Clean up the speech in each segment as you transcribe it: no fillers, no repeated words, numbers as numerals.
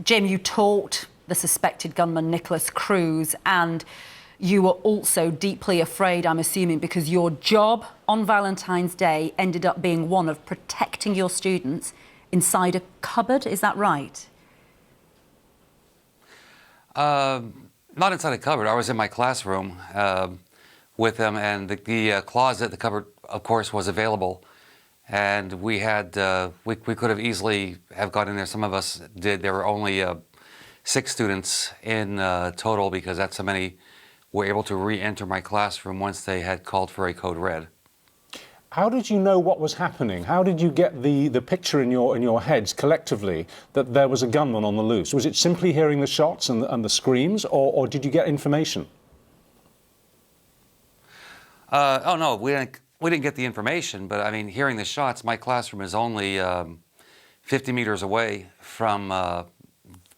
Jim, you taught the suspected gunman, Nicholas Cruz, and you were also deeply afraid, I'm assuming, because your job on Valentine's Day ended up being one of protecting your students inside a cupboard. Is that right? Not inside a cupboard. I was in my classroom with them, and the closet, the cupboard, of course, was available. And we had, we could have easily have got in there. Some of us did. There were only 6 students in total, because that's how many were able to re-enter my classroom once they had called for a code red. How did you know what was happening? How did you get the picture in your heads collectively that there was a gunman on the loose? Was it simply hearing the shots and the screams, or did you get information? Oh no, we didn't get the information, but I mean, hearing the shots, my classroom is only 50 meters away from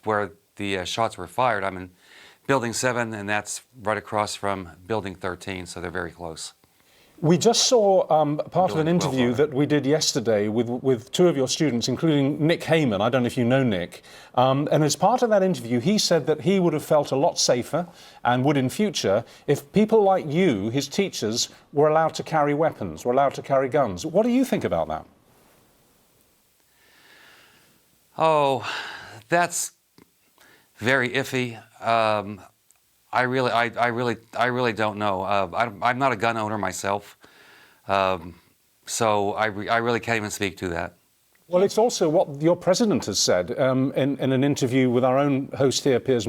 where the shots were fired. I'm in Building 7, and that's right across from Building 13, so they're very close. We just saw part of an interview that we did yesterday with 2 of your students, including Nick Heyman. I don't know if you know Nick. And as part of that interview, he said that he would have felt a lot safer and would in future if people like you, his teachers, were allowed to carry weapons, were allowed to carry guns. What do you think about that? Oh, that's very iffy. I really don't know. I'm not a gun owner myself, so I really can't even speak to that. Well, it's also what your president has said in an interview with our own host here, Piers.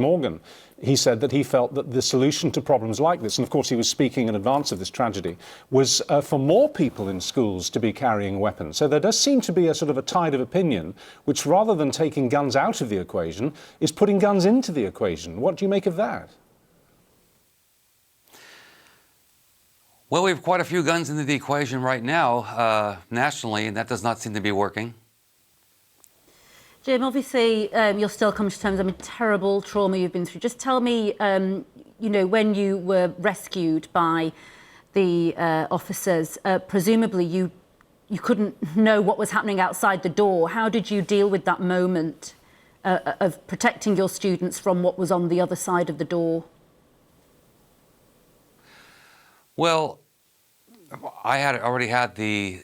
He said that he felt that the solution to problems like this, and of course he was speaking in advance of this tragedy, was for more people in schools to be carrying weapons. So there does seem to be a sort of a tide of opinion, which rather than taking guns out of the equation, is putting guns into the equation. What do you make of that? Well, we have quite a few guns into the equation right now, nationally, and that does not seem to be working. Jim, obviously, you're still coming to terms with terrible trauma you've been through. Just tell me, you know, when you were rescued by the officers, presumably you couldn't know what was happening outside the door. How did you deal with that moment of protecting your students from what was on the other side of the door? Well, I had already had the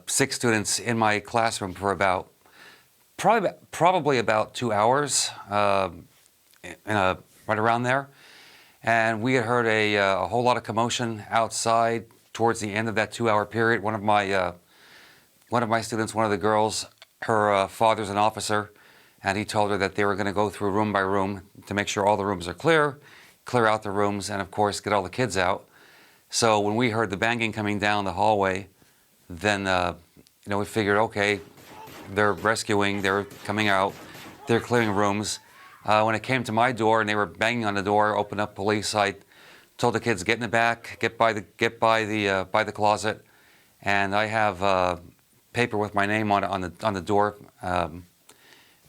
6 students in my classroom for about probably about 2 hours, right around there, and we had heard a whole lot of commotion outside towards the end of that 2-hour period. One of my students, one of the girls, her father's an officer, and he told her that they were going to go through room by room to make sure all the rooms are clear out the rooms, and of course get all the kids out. So when we heard the banging coming down the hallway, then you know, we figured, okay, they're rescuing, they're coming out, they're clearing rooms. When it came to my door and they were banging on the door, open up police, I told the kids, get in the back, get by the closet, and I have paper with my name on the door,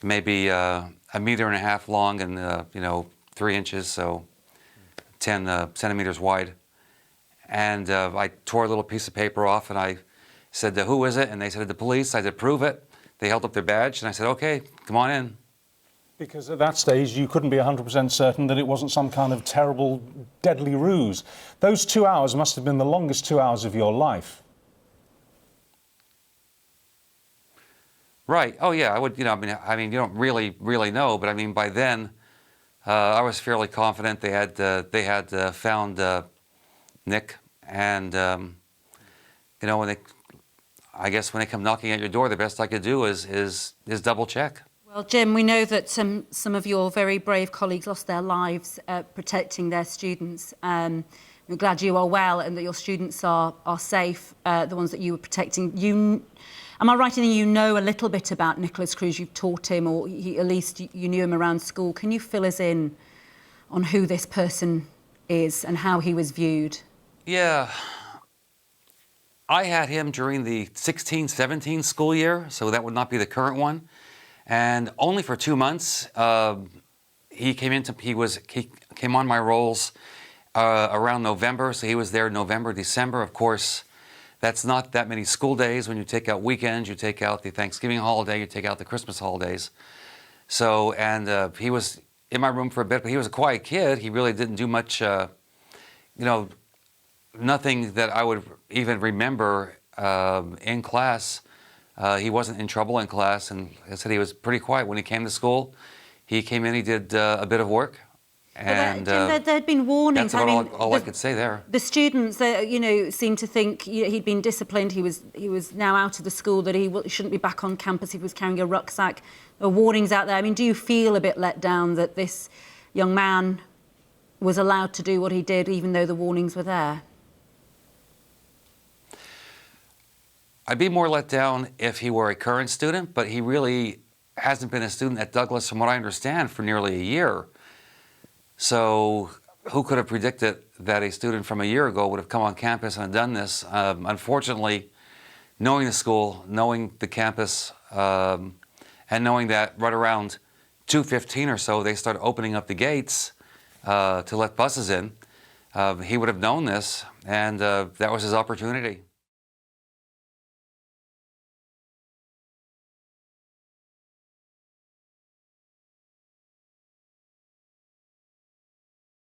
maybe 1.5 meters long and you know, 3 inches, so 10 centimeters wide. And I tore a little piece of paper off and I said, who is it? And they said, the police. I said, prove it. They held up their badge and I said, okay, come on in. Because at that stage you couldn't be 100% certain that it wasn't some kind of terrible, deadly ruse. Those 2 hours must have been the longest 2 hours of your life. Right. Oh yeah, I would, you know, I mean, you don't really know, but I mean, by then, I was fairly confident they had found Nick, and you know, I guess when they come knocking at your door, the best I could do is double check. Well, Jim, we know that some of your very brave colleagues lost their lives protecting their students. We're glad you are well and that your students are safe, the ones that you were protecting. Am I right in you know a little bit about Nicholas Cruz? You've taught him, or at least you knew him around school. Can you fill us in on who this person is and how he was viewed? Yeah. I had him during the 16-17 school year, so that would not be the current one. And only for 2 months, he came on my rolls around November, so he was there November, December. Of course, that's not that many school days. When you take out weekends, you take out the Thanksgiving holiday, you take out the Christmas holidays. So, and he was in my room for a bit, but he was a quiet kid. He really didn't do much, nothing that I would even remember in class. He wasn't in trouble in class, and I said he was pretty quiet when he came to school. He came in, he did a bit of work, and there'd been warnings. that's about all I could say there. The students, seemed to think he'd been disciplined. He was now out of the school, that he shouldn't be back on campus if he was carrying a rucksack. There were warnings out there. I mean, do you feel a bit let down that this young man was allowed to do what he did, even though the warnings were there? I'd be more let down if he were a current student, but he really hasn't been a student at Douglas, from what I understand, for nearly a year. So who could have predicted that a student from a year ago would have come on campus and done this? Unfortunately, knowing the school, knowing the campus, and knowing that right around 2:15 or so, they started opening up the gates to let buses in, he would have known this, and that was his opportunity.